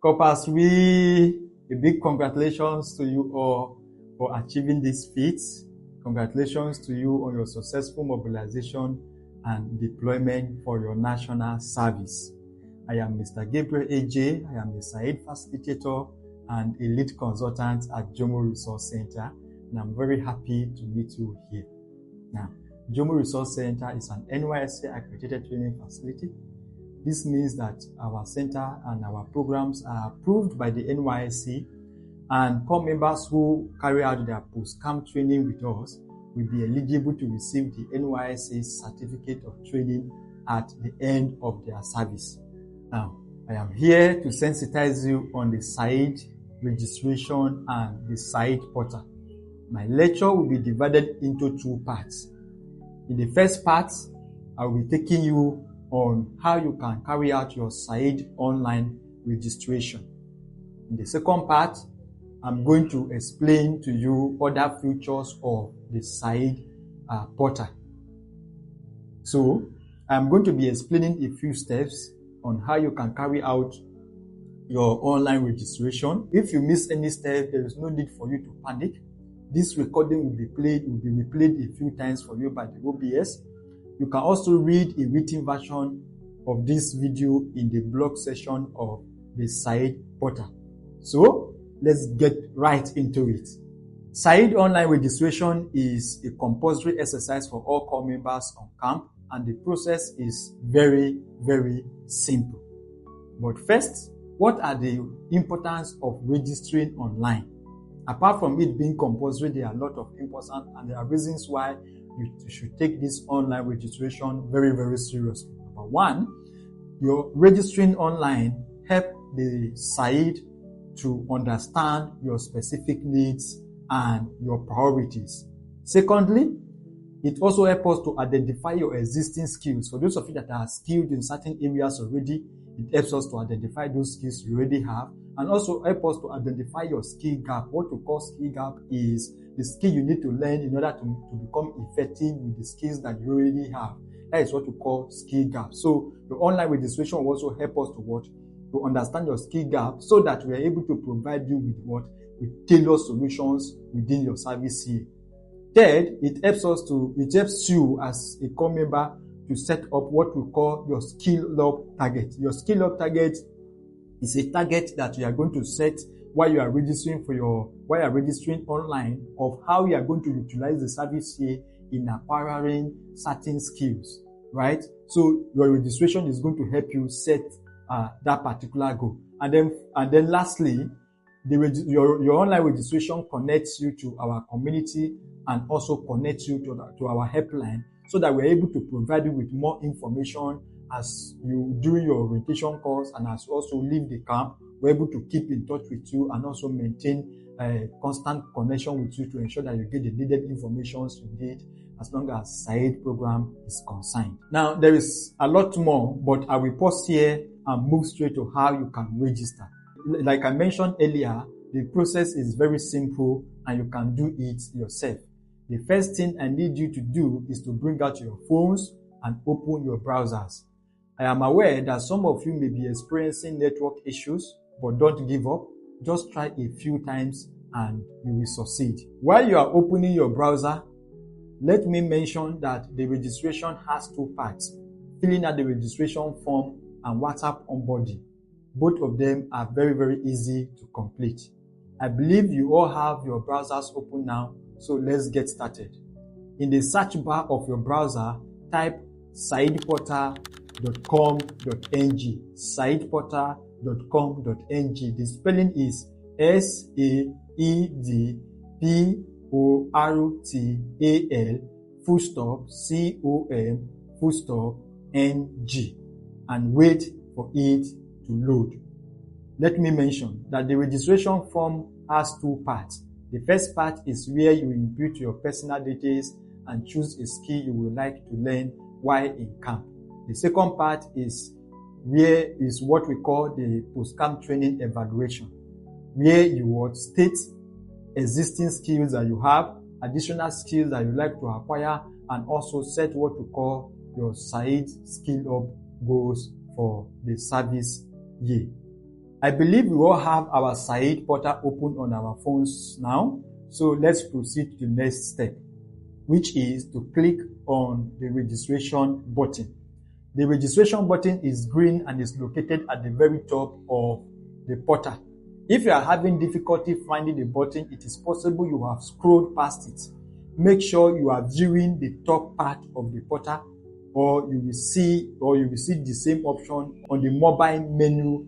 Corpus, a big congratulations to you all for achieving this feat. Congratulations to you on your successful mobilization and deployment for your national service. I am Mr. Gabriel AJ. I am a SAED facilitator and a lead consultant at Jomo Resource Center, and I'm very happy to meet you here. Now, Jomo Resource Center is an NYSC accredited training facility. This means that our center and our programs are approved by the NYSC, and core members who carry out their post-camp training with us will be eligible to receive the NYSC certificate of training at the end of their service. Now, I am here to sensitize you on the SAED registration and the SAED portal. My lecture will be divided into two parts. In the first part, I will be taking you on how you can carry out your SAED online registration. In the second part, I'm going to explain to you other features of the SAED portal. So, I'm going to be explaining a few steps on how you can carry out your online registration. If you miss any step, there is no need for you to panic. This recording will be replayed a few times for you by the OBS. You can also read a written version of this video in the blog section of the SAED portal. So, let's get right into it. SAED online registration is a compulsory exercise for all core members on camp, and the process is very, very simple. But first, what are the importance of registering online? Apart from it being compulsory, there are a lot of importance, and there are reasons why you should take this online registration very, very seriously. Number one, your registering online help the SAED to understand your specific needs and your priorities. Secondly, it also helps us to identify your existing skills. For those of you that are skilled in certain areas already, it helps us to identify those skills you already have, and also help us to identify your skill gap. What we call skill gap is the skill you need to learn in order to become effective with the skills that you already have. That is what we call skill gap. So the online registration will also help us to understand your skill gap, so that we are able to provide you with tailored solutions within your service here. Third, it helps you as a core member to set up what we call your skill up target. Your skill up target is a target that you are going to set while you are registering online, of how you are going to utilize the service here in acquiring certain skills, right? So your registration is going to help you set that particular goal. And then lastly, your online registration connects you to our community and also connects you to our helpline, so that we're able to provide you with more information as you do your orientation course, and as you also leave the camp. We're able to keep in touch with you and also maintain a constant connection with you to ensure that you get the needed information you need as long as SAED program is concerned. Now, there is a lot more, but I will pause here and move straight to how you can register. Like I mentioned earlier, the process is very simple and you can do it yourself. The first thing I need you to do is to bring out your phones and open your browsers. I am aware that some of you may be experiencing network issues, but don't give up. Just try a few times and you will succeed. While you are opening your browser, let me mention that the registration has two parts: filling out the registration form and WhatsApp onboarding. Both of them are very, very easy to complete. I believe you all have your browsers open now, so let's get started. In the search bar of your browser, type saedportal.com.ng. saedportal.com.ng. The spelling is SAEDPORTAL_COM_NG, and wait for it to load. Let me mention that the registration form has two parts. The first part is where you input your personal details and choose a skill you would like to learn while in camp. The second part is what we call the post-camp training evaluation, where you would state existing skills that you have, additional skills that you like to acquire, and also set what we call your SAED skill up goals for the service year. I believe we all have our SAED portal open on our phones now. So let's proceed to the next step, which is to click on the registration button. The registration button is green and is located at the very top of the portal. If you are having difficulty finding the button, it is possible you have scrolled past it. Make sure you are viewing the top part of the portal, or you will see the same option on the mobile menu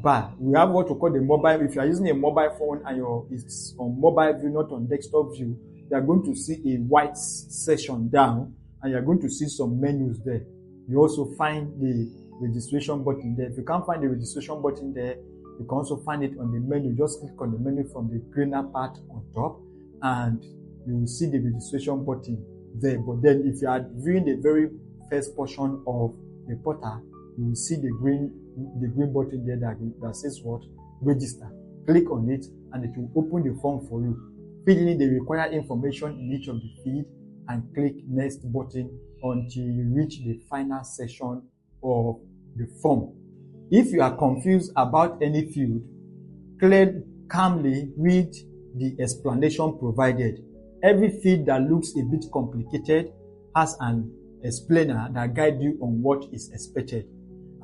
bar. We have what we call the mobile. If you are using a mobile phone and it's on mobile view, not on desktop view, you are going to see a white section down, and you are going to see some menus there. You also find the registration button there. If you can't find the registration button there, you can also find it on the menu. Just click on the menu from the greener part on top, and you will see the registration button there. But then if you are viewing the very first portion of the portal, you will see the green button there that says what? Register. Click on it and it will open the form for you. Fill in the required information in each of the fields and click next button until you reach the final section of the form. If you are confused about any field, calmly read the explanation provided. Every field that looks a bit complicated has an explainer that guides you on what is expected.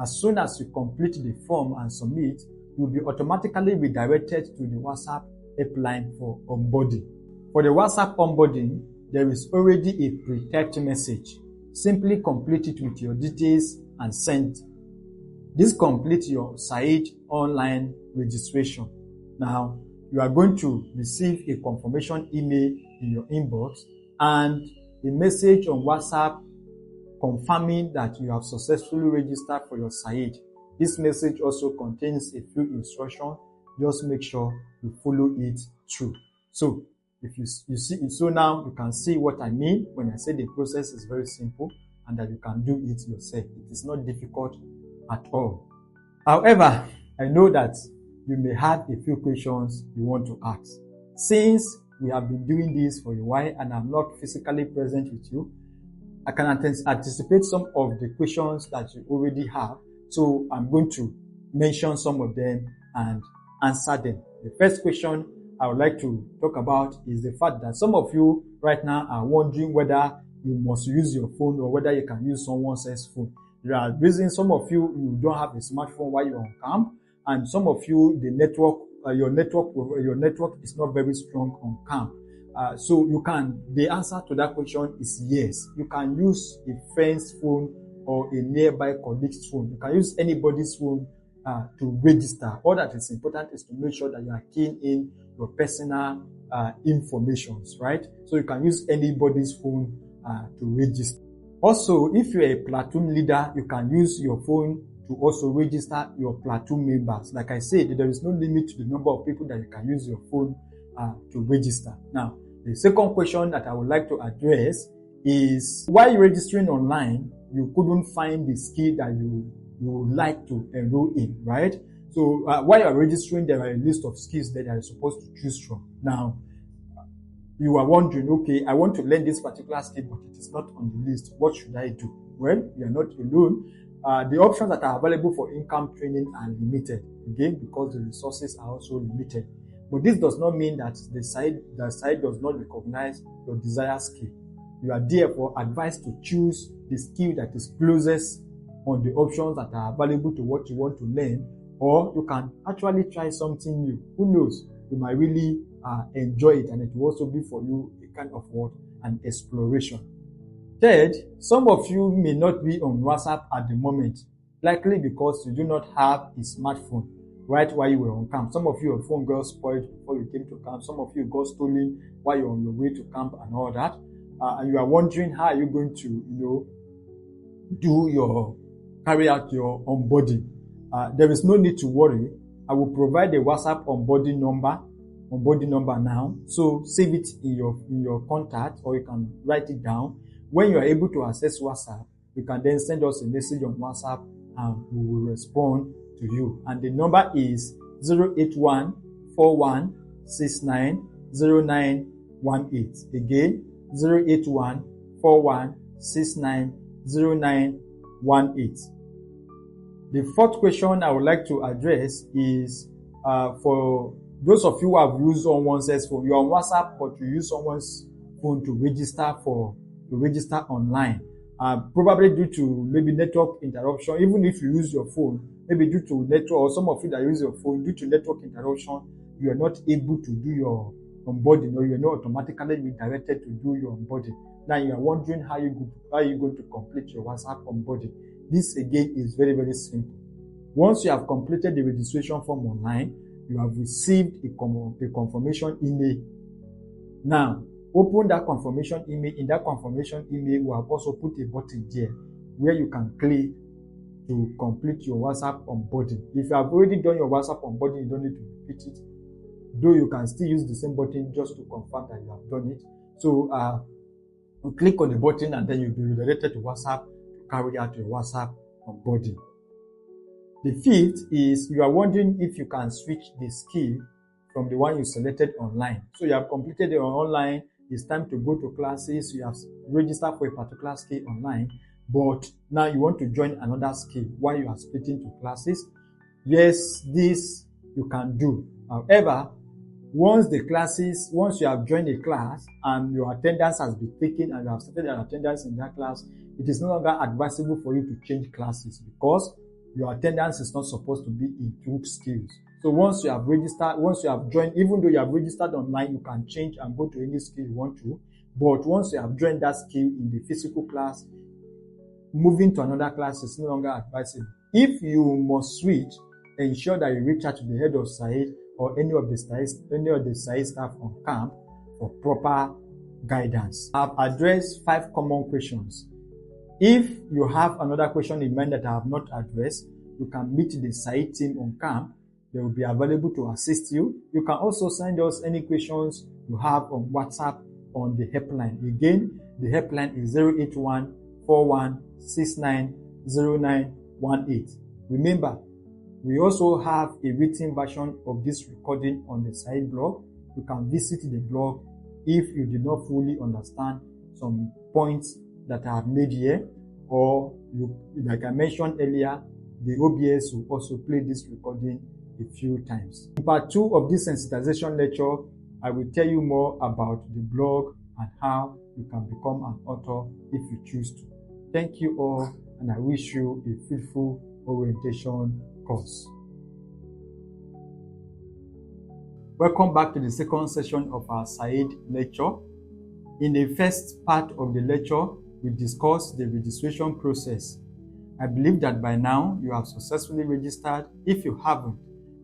As soon as you complete the form and submit, you will be automatically redirected to the WhatsApp helpline for onboarding. For the WhatsApp onboarding, there is already a pre-typed message. Simply complete it with your details and send. This completes your SAED online registration. Now, you are going to receive a confirmation email in your inbox and a message on WhatsApp confirming that you have successfully registered for your SAED. This message also contains a few instructions. Just make sure you follow it through. So, if you see it, so now you can see what I mean when I say the process is very simple and that you can do it yourself. It is not difficult at all. However, I know that you may have a few questions you want to ask. Since we have been doing this for a while and I'm not physically present with you, I can anticipate some of the questions that you already have. So I'm going to mention some of them and answer them. The first question I would like to talk about is the fact that some of you right now are wondering whether you must use your phone or whether you can use someone else's phone. There are reasons some of you don't have a smartphone while you're on camp, and some of you your network is not very strong on camp. So the answer to that question is yes. You can use a friend's phone or a nearby colleague's phone. You can use anybody's phone to register. All that is important is to make sure that you are keying in your personal informations, right? So you can use anybody's phone to register. Also, if you're a platoon leader, you can use your phone to also register your platoon members. Like I said, there is no limit to the number of people that you can use your phone to register. Now, the second question that I would like to address is, while you're registering online, you couldn't find the skill that you would like to enroll in, right? So while you're registering, there are a list of skills that you're supposed to choose from. Now, you are wondering, okay, I want to learn this particular skill, but it is not on the list. What should I do? Well, you are not alone. The options that are available for income training are limited, again, because the resources are also limited. But this does not mean that the site does not recognize your desired skill. You are therefore advised to choose the skill that is closest on the options that are available to what you want to learn, or you can actually try something new. Who knows? You might really enjoy it, and it will also be for you a kind of an exploration. Third, some of you may not be on WhatsApp at the moment, likely because you do not have a smartphone right while you were on camp. Some of you, your phone got spoiled before you came to camp. Some of you got stolen while you're on your way to camp and all that. And you are wondering how are you going to, carry out your onboarding. There is no need to worry. I will provide a WhatsApp onboarding number now. So save it in your contact, or you can write it down. When you are able to access WhatsApp, you can then send us a message on WhatsApp and we will respond to you. And the number is 081-4169-0918. Again, 081-4169-0918. The fourth question I would like to address is for those of you who have used someone's phone. You're on WhatsApp, but you use someone's phone to register online. Probably due to maybe network interruption. Even if you use your phone, maybe due to network, or some of you that use your phone due to network interruption, you are not able to do your onboarding, or you are not automatically redirected to do your onboarding. Now you are wondering how you're going to complete your WhatsApp onboarding. This again is very, very simple. Once you have completed the registration form online, you have received a confirmation email. Now, open that confirmation email. In that confirmation email, we have also put a button there where you can click to complete your WhatsApp onboarding. If you have already done your WhatsApp onboarding, you don't need to repeat it. Though you can still use the same button just to confirm that you have done it. So, you click on the button and then you'll be redirected to WhatsApp to carry out your WhatsApp onboarding. The fifth is you are wondering if you can switch the skill from the one you selected online. So you have completed your online. It's time to go to classes. You have registered for a particular skill online, but now you want to join another skill while you are splitting to classes. Yes, this you can do. However, once you have joined a class and your attendance has been taken and you have started an attendance in that class, it is no longer advisable for you to change classes because your attendance is not supposed to be in group skills. So once you have joined, even though you have registered online, you can change and go to any skill you want to. But once you have joined that skill in the physical class, moving to another class is no longer advisable. If you must switch, ensure that you reach out to the head of SAED or any of the SAED staff on camp for proper guidance. I've addressed 5 common questions. If you have another question in mind that I have not addressed, you can meet the SAED team on camp. They will be available to assist you. You can also send us any questions you have on WhatsApp on the helpline. Again, the helpline is 081-4169-0918. Remember, we also have a written version of this recording on the SAED blog. You can visit the blog if you did not fully understand some points that I have made here, or like I mentioned earlier, the OBS will also play this recording a few times. In part 2 of this sensitization lecture, I will tell you more about the blog and how you can become an author if you choose to. Thank you all, and I wish you a fruitful orientation course. Welcome back to the second session of our SAED lecture. In the first part of the lecture, we discussed the registration process. I believe that by now you have successfully registered. If you haven't,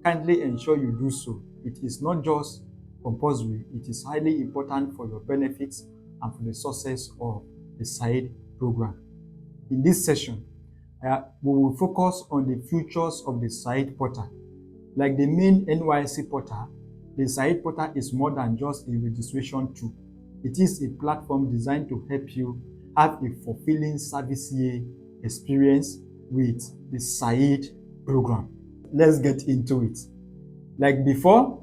kindly ensure you do so. It is not just compulsory, it is highly important for your benefits and for the success of the SAED program. In this session, we will focus on the features of the SAED portal. Like the main NYSC portal, the SAED portal is more than just a registration tool. It is a platform designed to help you have a fulfilling service year experience with the SAED program. Let's get into it. Like before,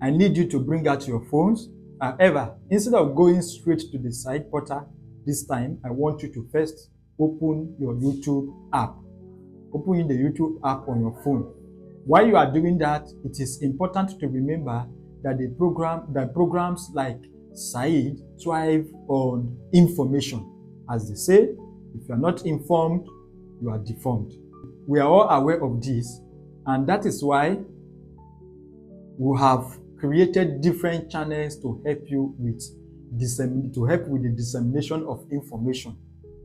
I need you to bring out your phones. However, instead of going straight to the SAED portal, this time I want you to first open your YouTube app. Open the YouTube app on your phone. While you are doing that, it is important to remember that the programs like SAED thrive on information. As they say, if you are not informed, you are deformed. We are all aware of this, and that is why we have created different channels to help you with the dissemination of information.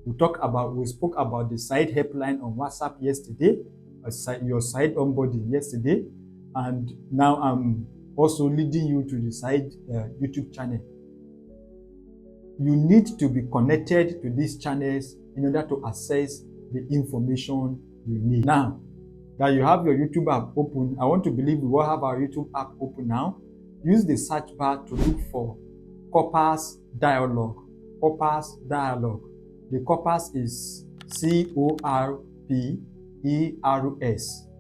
We spoke about the SAED helpline on WhatsApp yesterday, your SAED onboarding yesterday, and now I'm also leading you to the SAED YouTube channel. You need to be connected to these channels in order to access the information you need. Now that you have your YouTube app open, I want to believe we will have our YouTube app open now. Use the search bar to look for Corpus Dialogue. Corpus Dialogue. The corpus is C-O-R-P-E-R-S.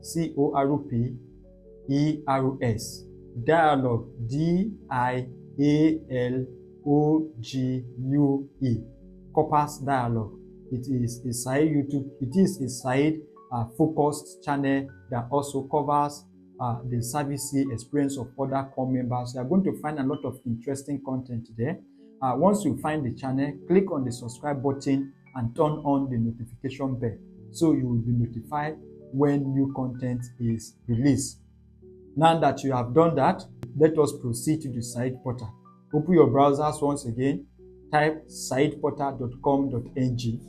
C-O-R-P-E-R-S. Dialogue. D-I-A-L-O-G-U-E. Corpus Dialogue. It is a SAED focused channel that also covers the service experience of other core members. You are going to find a lot of interesting content there. Once you find the channel, click on the subscribe button and turn on the notification bell so you will be notified when new content is released. Now that you have done that, let us proceed to the SAED portal. Open your browsers once again, type saedportal.com.ng.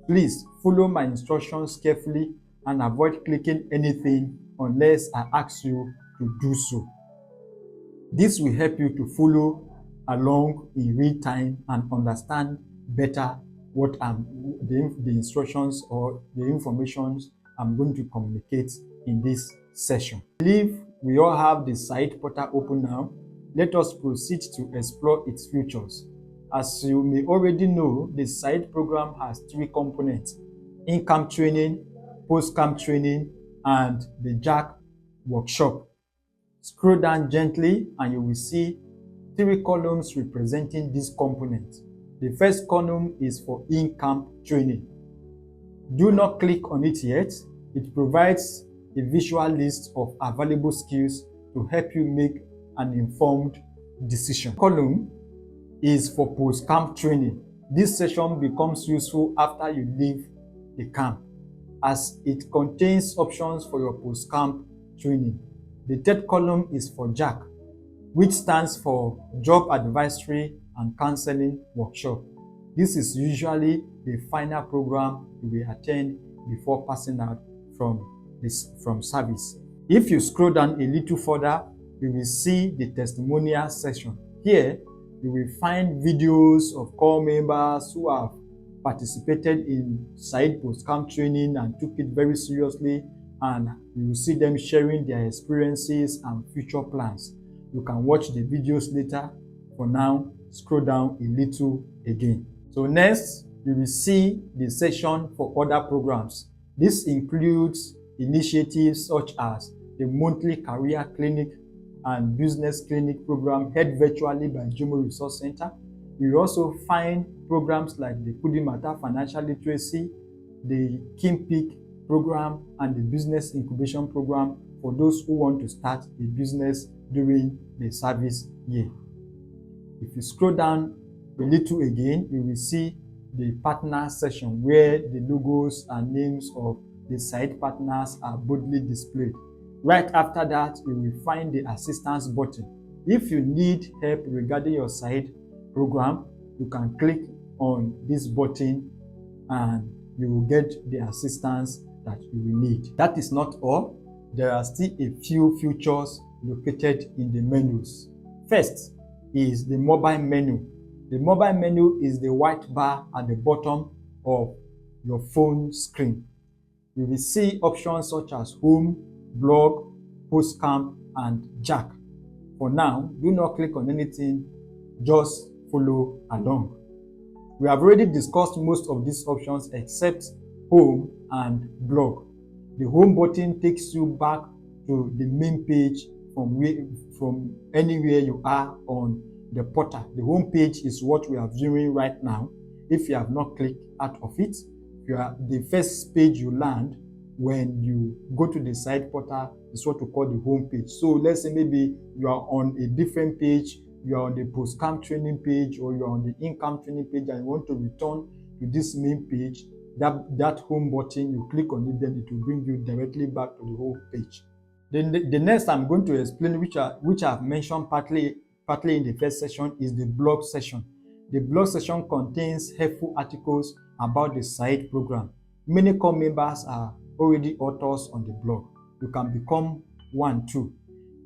Please follow my instructions carefully and avoid clicking anything unless I ask you to do so. This will help you to follow along in real time and understand better what the instructions or the information I'm going to communicate in this session. I believe we all have the SAED portal open now. Let us proceed to explore its features. As you may already know, the SAED program has 3 components: in-camp training, post-camp training, and the JAC workshop. Scroll down gently and you will see 3 columns representing these components. The first column is for in-camp training. Do not click on it yet. It provides a visual list of available skills to help you make an informed decision. Column is for post-camp training. This session becomes useful after you leave the camp, as it contains options for your post-camp training. The third column is for JAC, which stands for Job Advisory and Counseling Workshop. This is usually the final program you will attend before passing out from service. If you scroll down a little further, you will see the testimonial section. Here, you will find videos of core members who have participated in SAED post-camp training and took it very seriously, and you will see them sharing their experiences and future plans. You can watch the videos later. For now, scroll down a little again. So next, you will see the section for other programs. This includes initiatives such as the monthly career clinic and business clinic program held virtually by Jomo Resource Center. You will also find programs like the Kudimata Financial Literacy, the KingPick program, and the Business Incubation program for those who want to start a business during the service year. If you scroll down a little again, you will see the partner section where the logos and names of the SAED partners are boldly displayed. Right after that, you will find the assistance button. If you need help regarding your SAED program, you can click on this button and you will get the assistance that you will need. That is not all. There are still a few features located in the menus. First is the mobile menu. The mobile menu is the white bar at the bottom of your phone screen. You will see options such as home, blog, post-camp, and JAC. For now, do not click on anything, just follow along. We have already discussed most of these options except home and blog. The home button takes you back to the main page from anywhere you are on the portal. The home page is what we are viewing right now. If you have not clicked out of it, the first page you land when you go to the SAED portal is what we call the home page. So let's say maybe you are on a different page, you are on the post-camp training page, or you are on the in-camp training page and you want to return to this main page, that home button, you click on it, then it will bring you directly back to the home page. Then the next I'm going to explain, which I've mentioned partly in the first session, is the blog section. The blog section contains helpful articles about the SAED program. Many core members are already authors on the blog. You can become one too.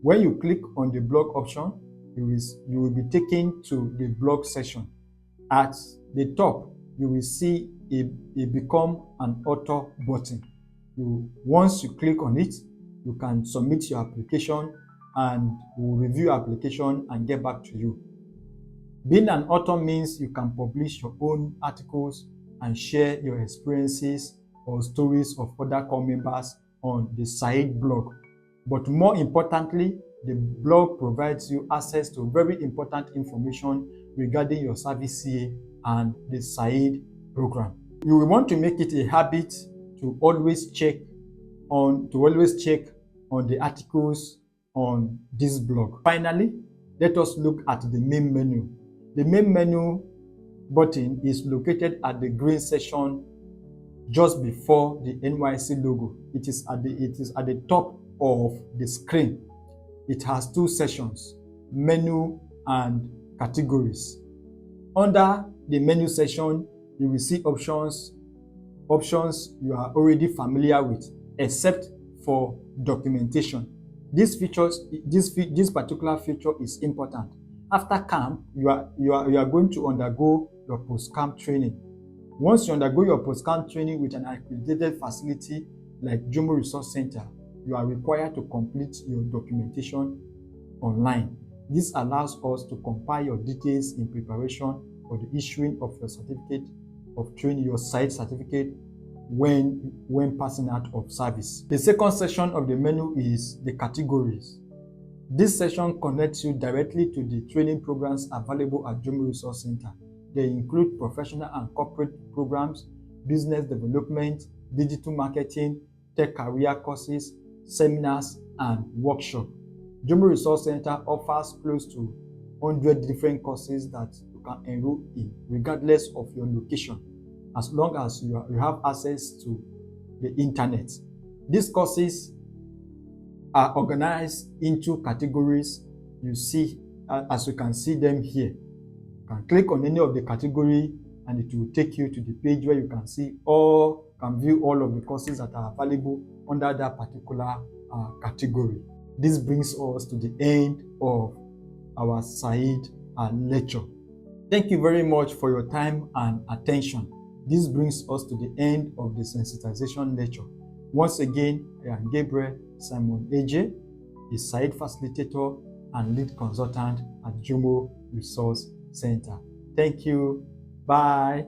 When you click on the blog option, you will be taken to the blog section. At the top, you will see a become an author button. Once you click on it, you can submit your application and we'll review your application and get back to you. Being an author means you can publish your own articles and share your experiences or stories of other core members on the SAED blog. But more importantly, the blog provides you access to very important information regarding your service year and the SAED program. You will want to make it a habit to always check to always check on the articles on this blog. Finally, let us look at the main menu. The main menu button is located at the green section just before the NYC logo. It is at the top of the screen. It has two sections, menu and categories. Under the menu section, you will see options you are already familiar with, except for documentation. This particular feature is important. After camp, you are going to undergo your post-camp training. Once you undergo your post-camp training with an accredited facility like Jomo Resource Center, you are required to complete your documentation online. This allows us to compile your details in preparation for the issuing of your certificate of training, your SAED certificate, when passing out of service. The second section of the menu is the categories. This section connects you directly to the training programs available at Jomo Resource Center. They include professional and corporate programs, business development, digital marketing, tech career courses, seminars, and workshops. Jomo Resource Center offers close to 100 different courses that you can enroll in, regardless of your location, as long as you have access to the internet. These courses are organized into categories. You see, as you can see them here. You can click on any of the category and it will take you to the page where you can view all of the courses that are available under that particular category. This brings us to the end of our SAED lecture. Thank you very much for your time and attention. This brings us to the end of the sensitization lecture. Once again, I am Gabriel Simon AJ, a SAED facilitator and lead consultant at Jomo Resource Center. Thank you. Bye.